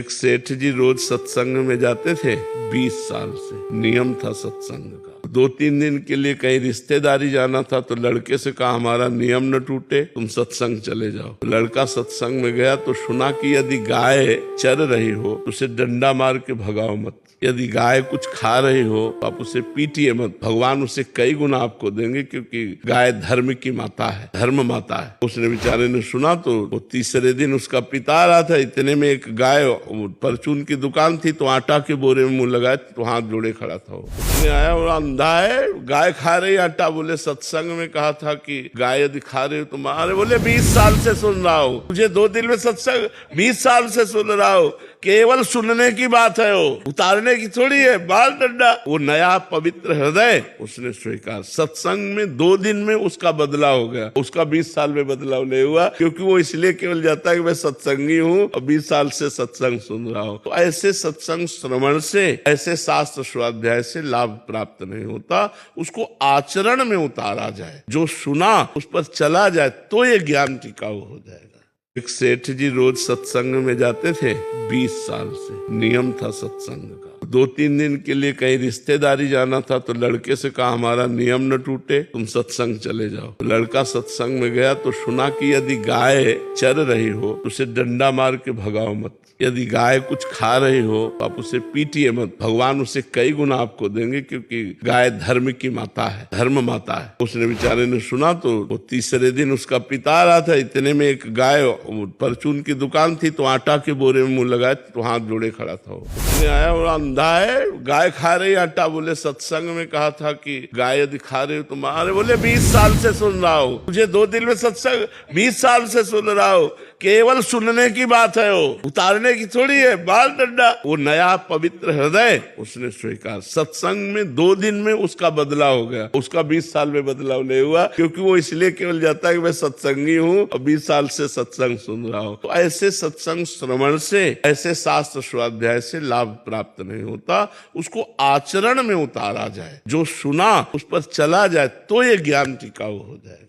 एक सेठ जी रोज सत्संग में जाते थे 20 साल से, नियम था सत्संग का। 2-3 दिन के लिए कहीं रिश्तेदारी जाना था तो लड़के से कहा हमारा नियम न टूटे, तुम सत्संग चले जाओ। लड़का सत्संग में गया तो सुना कि यदि गाय चर रही हो तो उसे डंडा मार के भगाओ मत, यदि गाय कुछ खा रही हो तो आप उसे पीटिए मत, भगवान उसे कई गुना आपको देंगे, क्योंकि गाय धर्म की माता है, धर्म माता है। उसने बेचारे ने सुना तो वो तीसरे दिन उसका पिता आ रहा था, इतने में एक गाय, परचून की दुकान थी तो आटा के बोरे में मुंह लगाए तो हाथ जोड़े खड़ा था। उसने आया और अंधा है, गाय खा रही आटा। बोले सत्संग में कहा था कि गाय यदि खा रही हो तो मारे। बोले 20 साल से सुन रहा हूँ, मुझे 2 दिन में सत्संग, 20 साल से सुन रहा हूँ, केवल सुनने की बात है, वो उतारने की थोड़ी है, बाल डंडा। वो नया पवित्र हृदय उसने स्वीकार। सत्संग में 2 दिन में उसका बदलाव हो गया, उसका 20 साल में बदलाव नहीं हुआ, क्योंकि वो इसलिए केवल जाता है कि मैं सत्संगी हूँ और 20 साल से सत्संग सुन रहा हूँ। तो ऐसे सत्संग श्रवण से, ऐसे शास्त्र स्वाध्याय से लाभ प्राप्त नहीं होता, उसको आचरण में उतारा जाए, जो सुना उस पर चला जाए तो ये ज्ञान टिकाऊ हो जाएगा। एक सेठ जी रोज सत्संग में जाते थे 20 साल से, नियम था सत्संग का। 2-3 दिन के लिए कहीं रिश्तेदारी जाना था तो लड़के से कहा हमारा नियम न टूटे, तुम सत्संग चले जाओ। लड़का सत्संग में गया तो सुना कि यदि गाय चर रही हो तो उसे डंडा मार के भगाओ मत, यदि गाय कुछ खा रही हो तो आप उसे पीटिए मत, भगवान उसे कई गुना आपको देंगे, क्योंकि गाय धर्म की माता है, धर्म माता है। उसने बेचारे ने सुना तो वो तीसरे दिन उसका पिता आ रहा था, इतने में एक गाय, परचून की दुकान थी तो आटा के बोरे में मुंह लगाए तो हाथ जोड़े खड़ा था। उसने आया और अंधा है, गाय खा रही आटा। बोले सत्संग में कहा था कि गाय यदि खा रही हो तो मारे। बोले 20 साल से सुन रहा हूँ, मुझे 2 दिन में सत्संग, 20 साल से सुन रहा हूँ, केवल सुनने की बात है, वो उतारने की थोड़ी है, बाल डंडा। वो नया पवित्र हृदय उसने स्वीकार। सत्संग में 2 दिन में उसका बदलाव हो गया, उसका 20 साल में बदलाव नहीं हुआ, क्योंकि वो इसलिए केवल जाता है कि मैं सत्संगी हूँ और 20 साल से सत्संग सुन रहा हूँ। तो ऐसे सत्संग श्रवण से, ऐसे शास्त्र स्वाध्याय से लाभ प्राप्त नहीं होता, उसको आचरण में उतारा जाए, जो सुना उस पर चला जाए तो ये ज्ञान टिकाऊ हो जाएगा।